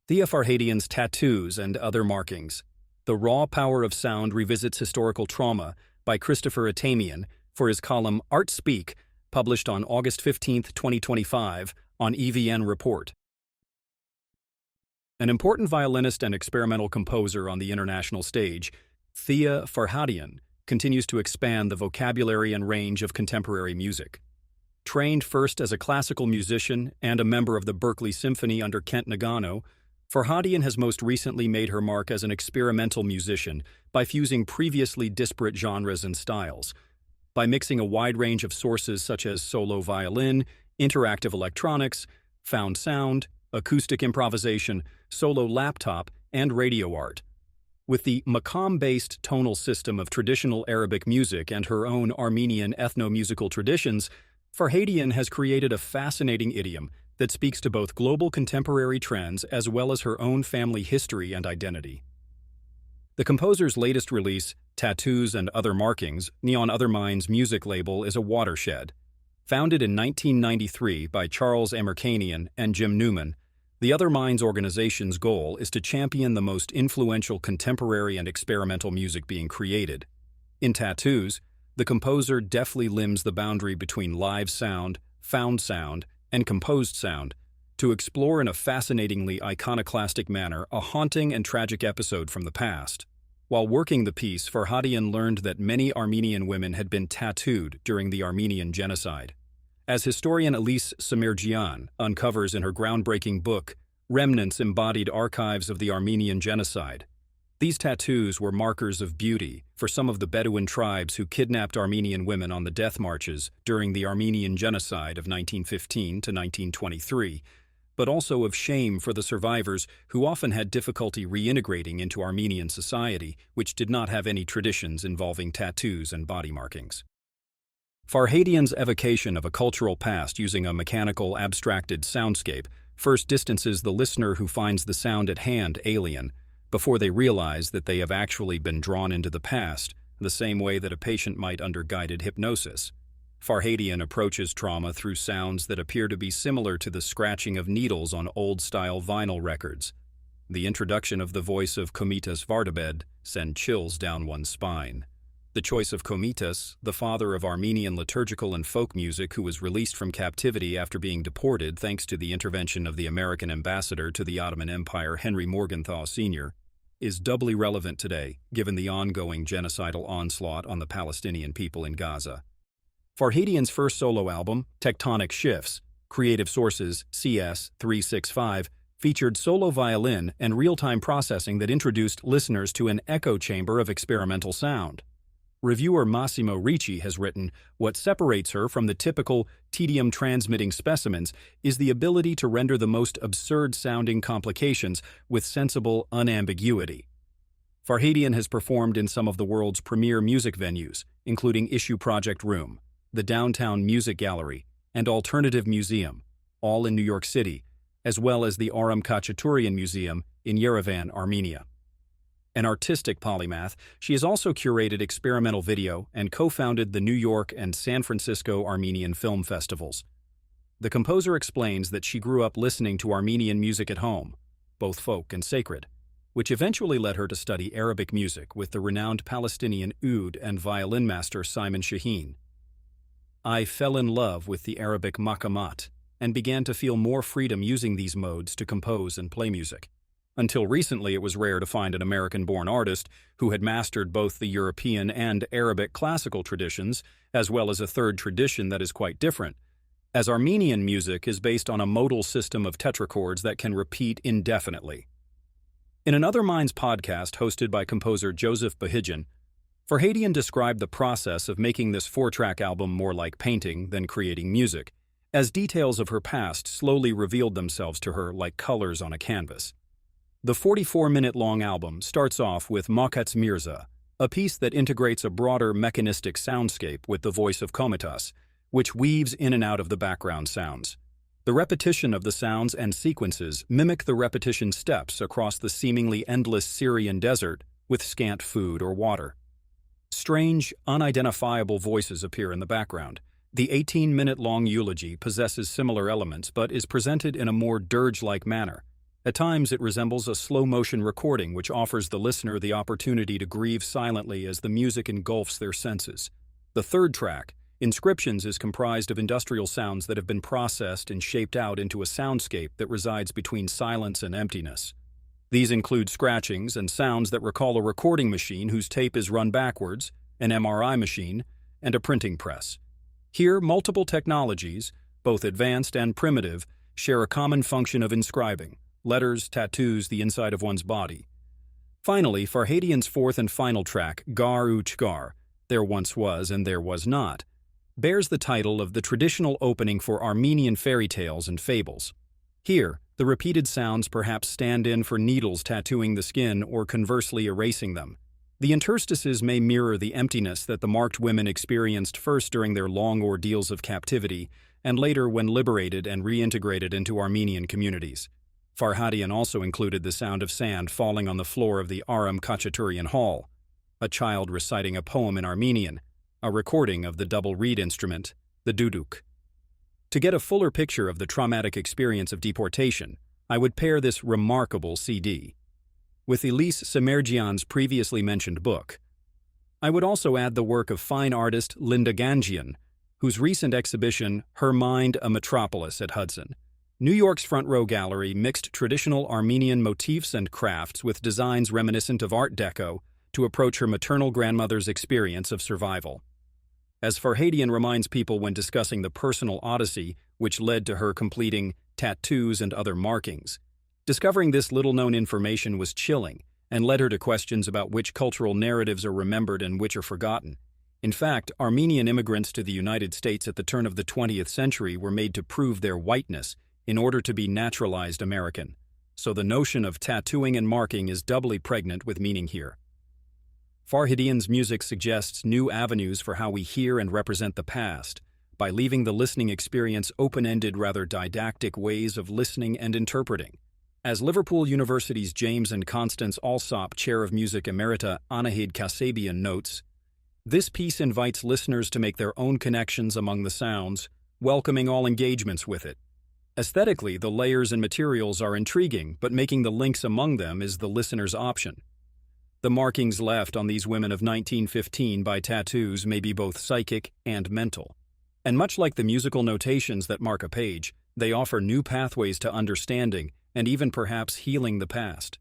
Thea Farhadian's Tattoos and Other Markings. The Raw Power of Sound Revisits Historical Trauma by Christopher Atamian for his column Art Speak, published on August 15, 2025, on EVN Report. An important violinist and experimental composer on the international stage, Thea Farhadian continues to expand the vocabulary and range of contemporary music. Trained first as a classical musician and a member of the Berkeley Symphony under Kent Nagano, Farhadian has most recently made her mark as an experimental musician by fusing previously disparate genres and styles. By mixing a wide range of sources such as solo violin, interactive electronics, found sound, acoustic improvisation, solo laptop, and radio art. With the maqam-based tonal system of traditional Arabic music and her own Armenian ethno-musical traditions, Farhadian has created a fascinating idiom that speaks to both global contemporary trends as well as her own family history and identity. The composer's latest release, Tattoos and Other Markings, Neon Other Minds music label, is a watershed. Founded in 1993 by Charles Amerkanian and Jim Newman, the Other Minds organization's goal is to champion the most influential contemporary and experimental music being created. In Tattoos, the composer deftly limns the boundary between live sound, found sound, and composed sound to explore in a fascinatingly iconoclastic manner a haunting and tragic episode from the past. While working the piece, Farhadian learned that many Armenian women had been tattooed during the Armenian Genocide. As historian Elise Samirjian uncovers in her groundbreaking book, Remnants Embodied Archives of the Armenian Genocide, these tattoos were markers of beauty for some of the Bedouin tribes who kidnapped Armenian women on the death marches during the Armenian Genocide of 1915 to 1923, but also of shame for the survivors who often had difficulty reintegrating into Armenian society, which did not have any traditions involving tattoos and body markings. Farhadian's evocation of a cultural past using a mechanical, abstracted soundscape first distances the listener who finds the sound at hand alien, before they realize that they have actually been drawn into the past, the same way that a patient might under guided hypnosis. Farhadian approaches trauma through sounds that appear to be similar to the scratching of needles on old-style vinyl records. The introduction of the voice of Komitas Vardabed sends chills down one's spine. The choice of Komitas, the father of Armenian liturgical and folk music who was released from captivity after being deported thanks to the intervention of the American ambassador to the Ottoman Empire, Henry Morgenthau Sr., is doubly relevant today, given the ongoing genocidal onslaught on the Palestinian people in Gaza. Farhadian's first solo album, Tectonic Shifts, Creative Sources, CS 365, featured solo violin and real-time processing that introduced listeners to an echo chamber of experimental sound. Reviewer Massimo Ricci has written, what separates her from the typical tedium-transmitting specimens is the ability to render the most absurd-sounding complications with sensible unambiguity. Farhadian has performed in some of the world's premier music venues, including Issue Project Room, the Downtown Music Gallery, and Alternative Museum, all in New York City, as well as the Aram Khachaturian Museum in Yerevan, Armenia. An artistic polymath, she has also curated experimental video and co-founded the New York and San Francisco Armenian Film Festivals. The composer explains that she grew up listening to Armenian music at home, both folk and sacred, which eventually led her to study Arabic music with the renowned Palestinian oud and violin master Simon Shaheen. I fell in love with the Arabic maqamat and began to feel more freedom using these modes to compose and play music. Until recently, it was rare to find an American-born artist who had mastered both the European and Arabic classical traditions, as well as a third tradition that is quite different, as Armenian music is based on a modal system of tetrachords that can repeat indefinitely. In an Other Minds podcast hosted by composer Joseph Bahidjian, Farhadian described the process of making this 4-track album more like painting than creating music, as details of her past slowly revealed themselves to her like colors on a canvas. The 44-minute-long album starts off with Makats Mirza, a piece that integrates a broader mechanistic soundscape with the voice of Komitas, which weaves in and out of the background sounds. The repetition of the sounds and sequences mimic the repetition steps across the seemingly endless Syrian desert with scant food or water. Strange, unidentifiable voices appear in the background. The 18-minute-long eulogy possesses similar elements but is presented in a more dirge-like manner, At times, it resembles a slow-motion recording which offers the listener the opportunity to grieve silently as the music engulfs their senses. The third track, Inscriptions, is comprised of industrial sounds that have been processed and shaped out into a soundscape that resides between silence and emptiness. These include scratchings and sounds that recall a recording machine whose tape is run backwards, an MRI machine, and a printing press. Here, multiple technologies, both advanced and primitive, share a common function of inscribing letters, tattoos, the inside of one's body. Finally, Farhadian's fourth and final track, Gar Uch Gar, There Once Was and There Was Not, bears the title of the traditional opening for Armenian fairy tales and fables. Here, the repeated sounds perhaps stand in for needles tattooing the skin or conversely erasing them. The interstices may mirror the emptiness that the marked women experienced first during their long ordeals of captivity and later when liberated and reintegrated into Armenian communities. Farhadian also included the sound of sand falling on the floor of the Aram Khachaturian Hall, a child reciting a poem in Armenian, a recording of the double reed instrument, the duduk. To get a fuller picture of the traumatic experience of deportation, I would pair this remarkable CD with Elise Semerjian's previously mentioned book. I would also add the work of fine artist Linda Ganjian, whose recent exhibition, Her Mind, a Metropolis at Hudson, New York's Front Row Gallery, mixed traditional Armenian motifs and crafts with designs reminiscent of Art Deco to approach her maternal grandmother's experience of survival. As Farhadian reminds people when discussing the personal odyssey which led to her completing tattoos and other markings, discovering this little-known information was chilling and led her to questions about which cultural narratives are remembered and which are forgotten. In fact, Armenian immigrants to the United States at the turn of the 20th century were made to prove their whiteness in order to be naturalized American, so the notion of tattooing and marking is doubly pregnant with meaning here. Farhadian's music suggests new avenues for how we hear and represent the past, by leaving the listening experience open-ended rather didactic ways of listening and interpreting. As Liverpool University's James and Constance Alsop Chair of Music Emerita Anahid Kasabian notes, this piece invites listeners to make their own connections among the sounds, welcoming all engagements with it. Aesthetically, the layers and materials are intriguing, but making the links among them is the listener's option. The markings left on these women of 1915 by tattoos may be both psychic and mental. And much like the musical notations that mark a page, they offer new pathways to understanding and even perhaps healing the past.